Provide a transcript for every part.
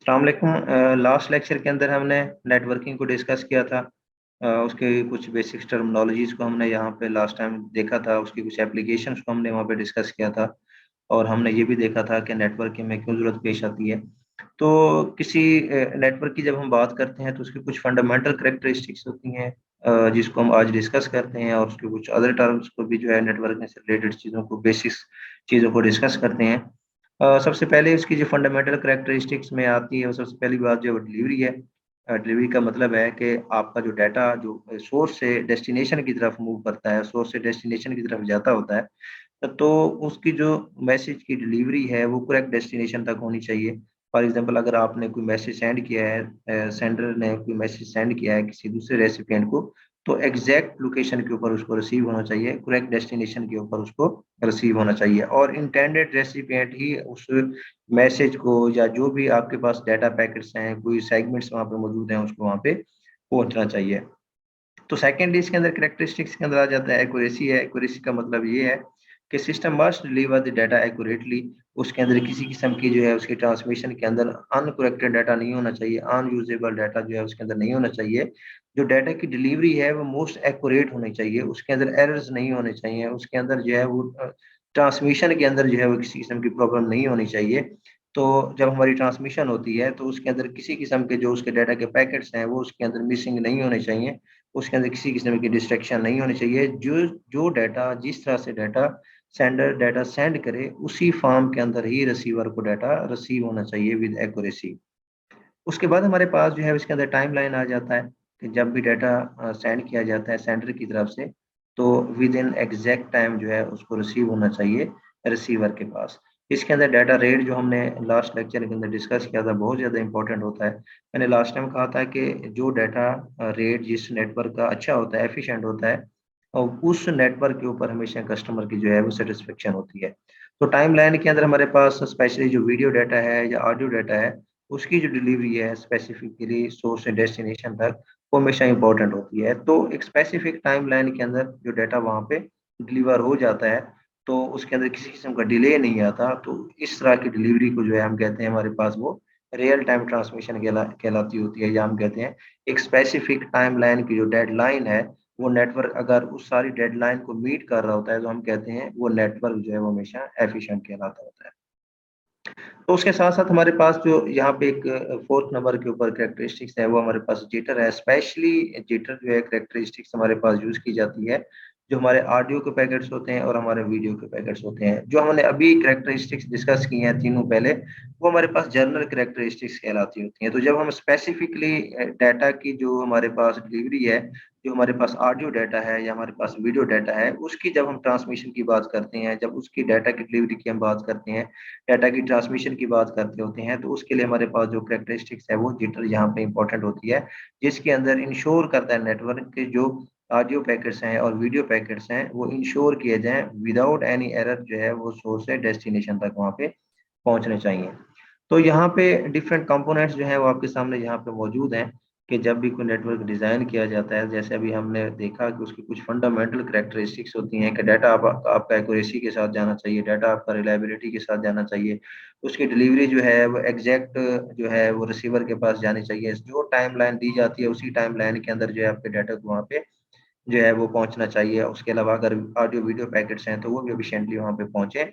अस्सलाम वालेकुम। Last lecture के अंदर हमने नेटवर्किंग को डिस्कस किया था। उसके कुछ बेसिक्स टर्मिनोलॉजीज को हमने यहाँ पे लास्ट टाइम देखा था, उसकी कुछ एप्लीकेशंस को हमने वहाँ पे डिस्कस किया था और हमने ये भी देखा था कि नेटवर्किंग में क्यों ज़रूरत पेश आती है। तो किसी नेटवर्क की जब हम बात करते हैं तो उसकी कुछ फंडामेंटल करेक्टरिस्टिक्स होती हैं, जिसको हम आज डिस्कस करते हैं, और उसके कुछ अदर टर्म्स को भी जो है नेटवर्किंग से रिलेटेड चीज़ों को, बेसिक्स चीज़ों को डिस्कस करते हैं। सबसे पहले उसकी जो फंडामेंटल करैक्टरिस्टिक्स में आती है, वो सबसे पहली बात जो है वो डिलीवरी है। डिलीवरी का मतलब है कि आपका जो डाटा जो सोर्स से डेस्टिनेशन की तरफ मूव करता है, सोर्स से डेस्टिनेशन की तरफ जाता होता है, तो उसकी जो मैसेज की डिलीवरी है वो करेक्ट डेस्टिनेशन तक होनी चाहिए। फॉर एग्जांपल, अगर आपने कोई मैसेज सेंड किया है, सेंडर ने कोई मैसेज सेंड किया है किसी दूसरे रेसिपिएंट को, तो एग्जैक्ट लोकेशन के ऊपर उसको रिसीव होना चाहिए, करेक्ट डेस्टिनेशन के ऊपर उसको रिसीव होना चाहिए, और इंटेंडेड रेसिपिएंट ही उस मैसेज को, या जो भी आपके पास डाटा पैकेट्स हैं, कोई सेगमेंट्स वहाँ पे मौजूद हैं, उसको वहाँ पे पहुंचना चाहिए। तो सेकंड इसके अंदर कैरेक्टरिस्टिक्स के अंदर आ जाता है एक्यूरेसी है। एक्यूरेसी का मतलब ये है कि system must deliver the data accurately. उसके अंदर किसी किस्म की जो है उसकी ट्रांसमिशन के अंदर अनकरेक्टेड डाटा नहीं होना चाहिए, अनयूजेबल डाटा जो है उसके अंदर नहीं होना चाहिए। जो डाटा की डिलीवरी है वो मोस्ट एक्यूरेट होनी चाहिए, उसके अंदर एरर्स नहीं होने चाहिए, उसके अंदर जो है वो ट्रांसमिशन के अंदर जो है वो किसी किस्म की प्रॉब्लम नहीं होनी चाहिए। तो जब हमारी ट्रांसमिशन होती है तो उसके अंदर किसी किस्म के जो उसके डाटा के पैकेट्स हैं वो उसके अंदर मिसिंग नहीं होने चाहिए, उसके अंदर किसी किस्म की डिस्ट्रैक्शन नहीं होनी चाहिए। जो जो डाटा, जिस तरह से डाटा सेंडर डाटा सेंड करे, उसी फॉर्म के अंदर ही रिसीवर को डाटा रिसीव होना चाहिए विद एक्यूरेसी। उसके बाद हमारे पास जो है इसके अंदर टाइमलाइन आ जाता है कि जब भी डाटा सेंड किया जाता है सेंडर की तरफ से, तो विद इन एग्जैक्ट टाइम जो है उसको रिसीव होना चाहिए रिसीवर के पास। इसके अंदर डाटा रेट जो हमने लास्ट लेक्चर के अंदर डिस्कस किया था बहुत ज़्यादा इंपॉर्टेंट होता है। मैंने लास्ट टाइम कहा था कि जो डाटा रेट जिस नेटवर्क का अच्छा होता है, एफिशिएंट होता है, और उस नेटवर्क के ऊपर हमेशा कस्टमर की जो है वो सेटिस्फेक्शन होती है। तो टाइमलाइन के अंदर हमारे पास स्पेशली जो वीडियो डाटा है या ऑडियो डाटा है, उसकी जो डिलीवरी है स्पेसिफिकली सोर्स से डेस्टिनेशन तक, वो हमेशा इंपॉर्टेंट होती है। तो एक स्पेसिफिक टाइमलाइन के अंदर जो डाटा वहाँ पे डिलीवर हो जाता है, तो उसके अंदर किसी किस्म का डिले नहीं आता। तो इस तरह की डिलीवरी को जो है हम कहते हैं हमारे पास वो रियल टाइम ट्रांसमिशन कहलाती होती है, या हम कहते हैं एक स्पेसिफिक टाइमलाइन की जो डेडलाइन है, वो नेटवर्क अगर उस सारी डेडलाइन को मीट कर रहा होता है, तो हम कहते हैं वो नेटवर्क जो है वो हमेशा एफिशिएंट कहलाता होता है। तो उसके साथ-साथ हमारे पास जो यहाँ पे एक फोर्थ नंबर के ऊपर कैरेक्टरिस्टिक्स है, वो हमारे पास जिटर है। स्पेशली जिटर जो है कैरेक्टरिस्टिक्स हमारे पास यूज़ की जाती है, जो हमारे ऑडियो के पैकेट्स होते हैं और हमारे वीडियो के पैकेट्स होते हैं। जो हमने अभी कैरेक्टरिस्टिक्स डिस्कस की हैं तीनों पहले, वो हमारे पास जनरल कैरेक्टरिस्टिक्स कहलाती होती हैं। तो जब हम स्पेसिफिकली डाटा की जो हमारे पास डिलीवरी है, जो हमारे पास ऑडियो डाटा है या हमारे पास वीडियो डाटा है, उसकी जब हम ट्रांसमिशन की बात करते हैं, जब उसकी डाटा की डिलीवरी की हम बात करते हैं, डाटा की ट्रांसमिशन की बात करते होते हैं, तो उसके लिए हमारे पास जो कैरेक्टरिस्टिक्स है वो जिटर यहाँ पे इंपॉर्टेंट होती है, जिसके अंदर इंश्योर करता है नेटवर्क के जो ऑडियो पैकेट्स हैं और वीडियो पैकेट्स हैं वो इंश्योर किए जाएं विदाउट एनी एरर, जो है वो सोर्स से डेस्टिनेशन तक वहाँ पे पहुँचने चाहिए। तो यहाँ पे डिफरेंट कंपोनेंट्स जो हैं वो आपके सामने यहाँ पे मौजूद हैं कि जब भी कोई नेटवर्क डिज़ाइन किया जाता है, जैसे अभी हमने देखा कि उसकी कुछ फंडामेंटल कैरेक्टरिस्टिक्स होती हैं कि डाटा आपका एक्यूरेसी के साथ जाना चाहिए, डाटा आपका रिलायबिलिटी के साथ जाना चाहिए, उसकी डिलीवरी जो है वो एग्जैक्ट जो है वो रिसीवर के पास जानी चाहिए, जो टाइमलाइन दी जाती है उसी टाइमलाइन के अंदर जो है आपके डाटा को वहाँ पे जो है वो पहुँचना चाहिए। उसके अलावा अगर ऑडियो वीडियो पैकेट्स हैं तो वो भी एफिशिएंटली वहाँ पे पहुँचे।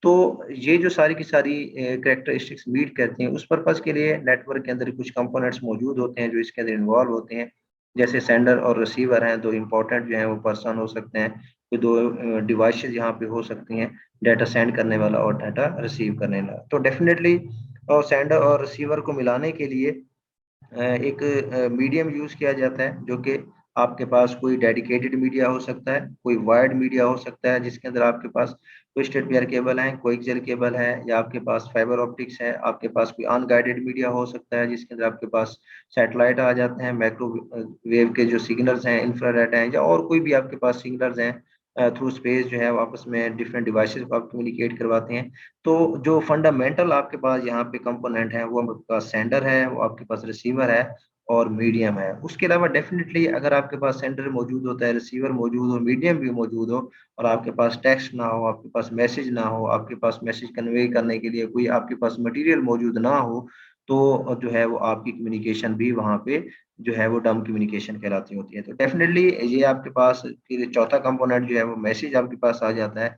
तो ये जो सारी की सारी कैरेक्टरिस्टिक्स मीट करती हैं, उस पर्पज़ के लिए नेटवर्क के अंदर कुछ कंपोनेंट्स मौजूद होते हैं जो इसके अंदर इन्वॉल्व होते हैं। जैसे सेंडर और रिसीवर हैं, 2 इम्पोर्टेंट जो हैं वो पर्सन हो सकते हैं। कोई 2 डिवाइसेज़ यहाँ पे हो सकती हैं, डाटा सेंड करने वाला और डाटा रिसीव करने वाला। तो डेफ़िनेटली सेंडर और रिसीवर को मिलाने के लिए एक मीडियम यूज़ किया जाता है, जो कि आपके पास कोई डेडिकेटेड मीडिया हो सकता है, कोई वायर्ड मीडिया हो सकता है, जिसके अंदर आपके पास ट्विस्टेड पेयर केबल है, कोएक्सियल केबल है, या आपके पास फाइबर ऑप्टिक्स है, आपके पास कोई अनगाइडेड मीडिया हो सकता है, जिसके अंदर आपके पास सैटेलाइट आ जाते हैं, वेव के जो सिग्नल्स हैं, इंफ्रारेड हैं, या और कोई भी आपके पास सिग्नल्स हैं, थ्रू स्पेस जो है वो आपस में डिफरेंट डिवाइसेज़ को आप कम्युनिकेट करवाते हैं। तो जो फंडामेंटल आपके पास यहाँ पे कंपोनेंट है, वो आपके पास सेंडर है, वो आपके पास रिसीवर है और मीडियम है। उसके अलावा डेफ़िनेटली अगर आपके पास सेंडर मौजूद होता है, रिसीवर मौजूद हो, मीडियम भी मौजूद हो, और आपके पास टेक्स्ट ना हो, आपके पास मैसेज ना हो, आपके पास मैसेज कन्वे करने के लिए कोई आपके पास मटीरियल मौजूद ना हो, तो जो है वो आपकी कम्युनिकेशन भी वहाँ पे जो है वो डम कम्युनिकेशन कहलाती होती है। तो डेफिनेटली ये आपके पास फिर चौथा कंपोनेंट जो है वो मैसेज आपके पास आ जाता है।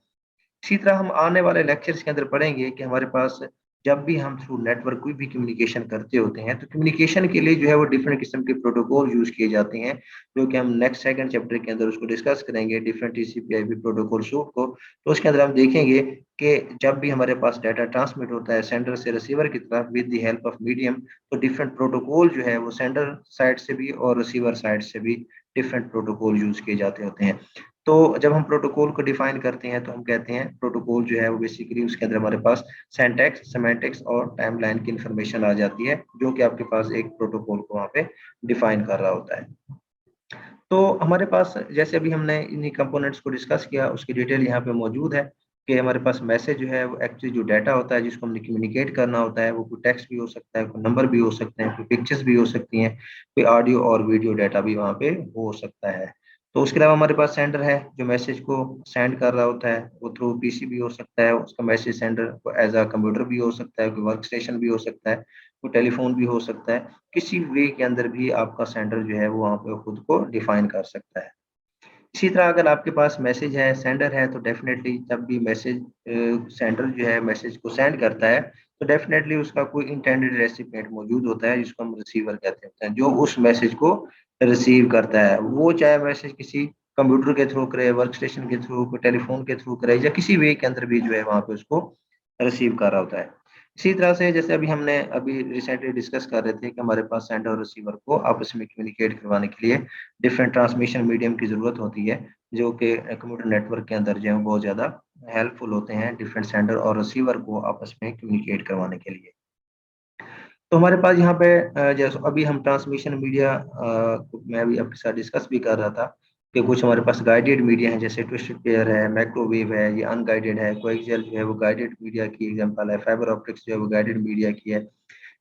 इसी तरह हम आने वाले लेक्चर्स के अंदर पढ़ेंगे कि हमारे पास जब भी हम थ्रू नेटवर्क कोई भी कम्युनिकेशन करते होते हैं, तो कम्युनिकेशन के लिए जो है वो डिफरेंट किस्म के प्रोटोकॉल यूज़ किए जाते हैं, जो कि हम नेक्स्ट सेकंड चैप्टर के अंदर उसको डिस्कस करेंगे, डिफरेंट टीसीपी/आईपी प्रोटोकॉल सूट को। तो उसके अंदर हम देखेंगे कि जब भी हमारे पास डाटा ट्रांसमिट होता है सेंडर से रिसीवर की तरफ with the help of medium, तो डिफरेंट प्रोटोकॉल जो है वो सेंडर साइड से भी और रिसीवर साइड से भी डिफरेंट प्रोटोकॉल यूज़ किए जाते होते हैं। तो जब हम प्रोटोकॉल को डिफाइन करते हैं तो हम कहते हैं प्रोटोकॉल जो है वो बेसिकली उसके अंदर हमारे पास सिंटैक्स, सेमेंटिक्स और टाइमलाइन की इंफॉर्मेशन आ जाती है, जो कि आपके पास एक प्रोटोकॉल को वहाँ पे डिफाइन कर रहा होता है। तो हमारे पास जैसे अभी हमने इन्हीं कंपोनेंट्स को डिस्कस किया, उसकी डिटेल यहाँ पे मौजूद है कि हमारे पास मैसेज जो है वो एक्चुअली जो डाटा होता है जिसको हमने कम्युनिकेट करना होता है, वो कोई टेक्स्ट भी हो सकता है, कोई नंबर भी हो सकते हैं, कोई पिक्चर्स भी हो सकती हैं, कोई ऑडियो और वीडियो डाटा भी वहाँ पे हो सकता है। तो उसके अलावा हमारे पास सेंडर है जो मैसेज को सेंड कर रहा होता है, वो थ्रू पीसी भी हो सकता है, उसका message sender as a computer भी हो सकता है, कोई वर्क स्टेशन भी हो सकता है, कोई टेलीफोन भी हो सकता है। किसी वे के अंदर भी आपका सेंडर जो है वो वहाँ पे खुद को डिफाइन कर सकता है। इसी तरह अगर आपके पास मैसेज है, सेंडर है, तो डेफ़िनेटली जब भी मैसेज सेंडर जो है मैसेज को सेंड करता है, तो डेफ़िनेटली उसका कोई इंटेंडेड रेसिपिएंट मौजूद होता है जिसको हम रिसीवर कहते होते हैं, जो उस मैसेज को रिसीव करता है। वो चाहे मैसेज किसी कंप्यूटर के थ्रू करे, वर्क स्टेशन के थ्रू, कोई टेलीफ़ोन के थ्रू करे या किसी वे के अंदर भी जो है वहाँ पे उसको रिसीव कर रहा होता है। इसी तरह से जैसे अभी रिसेंटली डिस्कस कर रहे थे कि हमारे पास सेंडर और रिसीवर को आपस में कम्युनिकेट करवाने के लिए डिफरेंट ट्रांसमिशन मीडियम की ज़रूरत होती है, जो कि कंप्यूटर नेटवर्क के अंदर जो है बहुत ज़्यादा हेल्पफुल होते हैं डिफरेंट सेंडर और रिसीवर को आपस में कम्युनिकेट करवाने के लिए। तो हमारे पास यहाँ पे जैसे अभी हम ट्रांसमिशन मीडिया मैं अभी आपके साथ डिस्कस भी कर रहा था कि कुछ हमारे पास गाइडेड मीडिया है, जैसे ट्विस्टेड पेयर है, माइक्रोवेव है, ये अनगाइडेड है, कोएक्सियल जो है वो गाइडेड मीडिया की एग्जांपल है, फाइबर ऑप्टिक्स जो है वो गाइडेड मीडिया की है।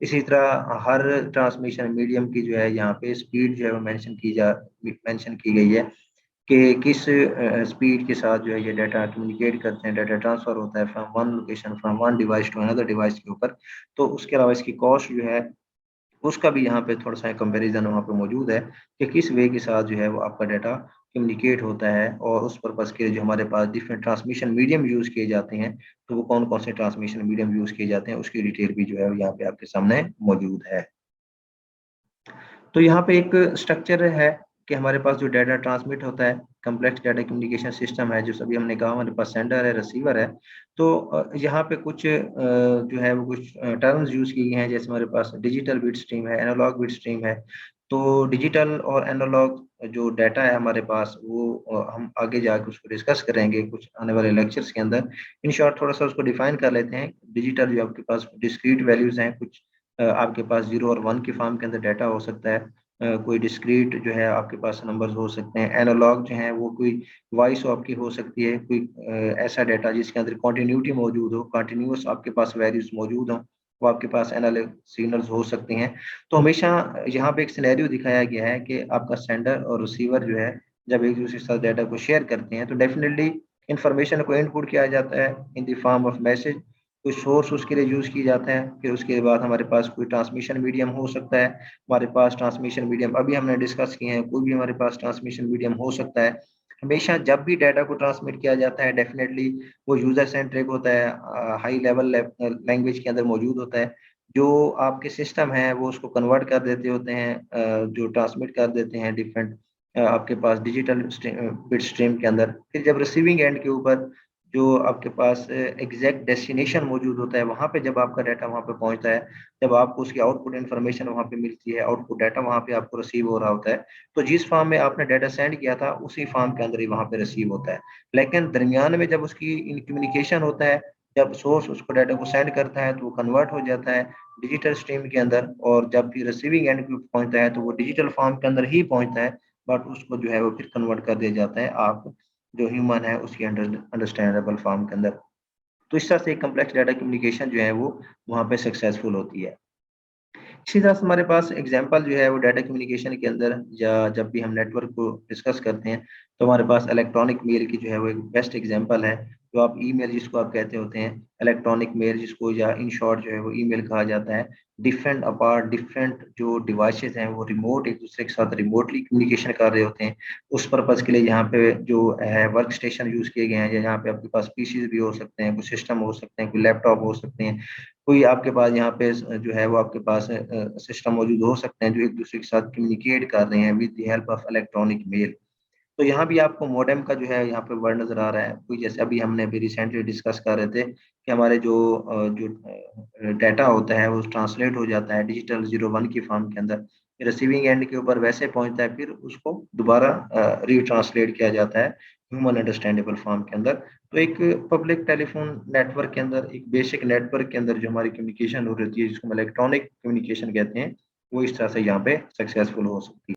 इसी तरह हर ट्रांसमिशन मीडियम की जो है यहाँ पे स्पीड जो है वो मेंशन की गई है कि किस स्पीड के साथ जो है ये डाटा कम्युनिकेट करते हैं, डाटा ट्रांसफर होता है from one location, from one device to another device के ऊपर। तो उसके अलावा इसकी कॉस्ट जो है उसका भी यहाँ पे थोड़ा-सा कंपैरिज़न वहाँ पे मौजूद है कि किस वे के साथ जो है वो आपका डाटा कम्युनिकेट होता है और उस पर्पज़ के लिए जो हमारे पास डिफरेंट ट्रांसमिशन मीडियम यूज़ किए जाते हैं, तो वो कौन-कौन से ट्रांसमिशन मीडियम यूज़ किए जाते हैं, उसकी डिटेल भी जो है वो यहाँ पे आपके सामने मौजूद है। तो यहाँ पे एक स्ट्रक्चर है कि हमारे पास जो डाटा ट्रांसमिट होता है, कॉम्प्लेक्स डाटा कम्युनिकेशन सिस्टम है, जो सभी हमने कहा हमारे पास सेंडर है, रिसीवर है। तो यहाँ पे कुछ जो है वो कुछ टर्म्स यूज़ की गई हैं, जैसे हमारे पास डिजिटल बिट स्ट्रीम है, एनालॉग बिट स्ट्रीम है। तो डिजिटल और एनालॉग जो डाटा है हमारे पास वो हम आगे जाके उसको डिस्कस करेंगे कुछ आने वाले लेक्चर्स के अंदर। इन शॉर्ट थोड़ा-सा उसको डिफाइन कर लेते हैं। डिजिटल जो आपके पास डिस्क्रीट वैल्यूज़ हैं, कुछ आपके पास 0 और 1 की फॉर्म के अंदर डाटा हो सकता है। कोई डिस्क्रीट जो है आपके पास नंबर्स हो सकते हैं। एनालॉग जो है वो कोई वॉइस आपकी हो सकती है, कोई ऐसा डाटा जिसके अंदर कंटीन्यूटी मौजूद हो, कंटीन्यूअस आपके पास वैल्यूज़ मौजूद हों, वो आपके पास एनालॉग सिग्नल्स हो सकते हैं। तो हमेशा यहाँ पे एक सिनेरियो दिखाया गया है कि आपका सेंडर और रिसीवर जो है, जब एक-दूसरे के साथ डाटा को शेयर करते हैं, तो डेफिनिटली इन्फॉर्मेशन को इनपुट किया जाता है in the form of message. कोई सोर्स उसके लिए यूज़ की जाता है, फिर उसके बाद हमारे पास कोई ट्रांसमिशन मीडियम हो सकता है। हमारे पास ट्रांसमिशन मीडियम अभी हमने डिस्कस किए हैं, कोई भी हमारे पास ट्रांसमिशन मीडियम हो सकता है। हमेशा जब भी डाटा को ट्रांसमिट किया जाता है डेफ़िनेटली वो यूज़र सेंट्रिक होता है, हाई लेवल लैंग्वेज के अंदर मौजूद होता है। जो आपके सिस्टम हैं वो उसको कन्वर्ट कर देते होते हैं, जो ट्रांसमिट कर देते हैं डिफरेंट आपके पास डिजिटल बिट स्ट्रीम के अंदर। फिर जब रिसीविंग एंड के ऊपर जो आपके पास एग्ज़ैक्ट डेस्टिनेशन मौजूद होता है, वहाँ पे जब आपका डाटा वहाँ पे पहुँचता है, जब आपको उसकी आउटपुट इन्फॉर्मेशन वहाँ पे मिलती है, आउटपुट डाटा वहाँ पे आपको रिसीव हो रहा होता है, तो जिस फ़ॉर्म में आपने डाटा सेंड किया था, उसी फ़ॉर्म के अंदर ही वहाँ पे रिसीव होता है। लेकिन दरमियान में जब उसकी इन कम्युनिकेशन होता है, जब सोर्स उसको डाटा को सेंड करता है, तो वो कन्वर्ट हो जाता है डिजिटल स्ट्रीम के अंदर और जब भी रिसीविंग एंड पे पहुँचता है, तो वो डिजिटल फ़ॉर्म के अंदर ही पहुँचता है, बट उसको जो है वो फिर कन्वर्ट कर दिया जाता है आप जो ह्यूमन है उसकी अंडरस्टैंडेबल फॉर्म के अंदर। तो इस तरह से कॉम्प्लेक्स डाटा कम्युनिकेशन जो है वो वहाँ पे सक्सेसफुल होती है। इसी तरह से हमारे पास एग्जांपल जो है वो डाटा कम्युनिकेशन के अंदर, या जब भी हम नेटवर्क को डिस्कस करते हैं, तो हमारे पास इलेक्ट्रॉनिक मेल की जो है वो एक बेस्ट एग्जांपल है। जो आप ईमेल जिसको आप कहते होते हैं, इलेक्ट्रॉनिक मेल जिसको, या इन शॉर्ट जो है वो ईमेल कहा जाता है। डिफरेंट अपार्ट डिफरेंट जो डिवाइसेस हैं वो रिमोट एक दूसरे के साथ रिमोटली कम्युनिकेशन कर रहे होते हैं। उस पर्पज के लिए यहाँ पे जो है वर्क स्टेशन यूज किए गए हैं, या यहाँ पे आपके पास पीसीज भी हो सकते हैं, कुछ सिस्टम हो सकते हैं, कोई लैपटॉप हो सकते हैं, कोई आपके पास यहाँ पे जो है वो आपके पास सिस्टम मौजूद हो सकते हैं जो एक दूसरे के साथ कम्युनिकेट कर रहे हैं with the help of electronic mail. तो यहाँ भी आपको मॉडेम का जो है यहाँ पे वर्ड नजर आ रहा है। कोई जैसे अभी हमने अभी रिसेंटली डिस्कस कर रहे थे कि हमारे जो डाटा होता है वो ट्रांसलेट हो जाता है डिजिटल 01 की फॉर्म के अंदर, रिसीविंग एंड के ऊपर वैसे पहुंचता है, फिर उसको दोबारा रीट्रांसलेट किया जाता है ह्यूमन अंडरस्टैंडेबल फॉर्म के अंदर। तो एक पब्लिक टेलीफोन नेटवर्क के अंदर, एक बेसिक नेटवर्क के अंदर जो हमारी कम्युनिकेशन हो रही है जिसको हम इलेक्ट्रॉनिक कम्युनिकेशन कहते हैं, वो इस तरह से यहाँ पे सक्सेसफुल हो सकती है।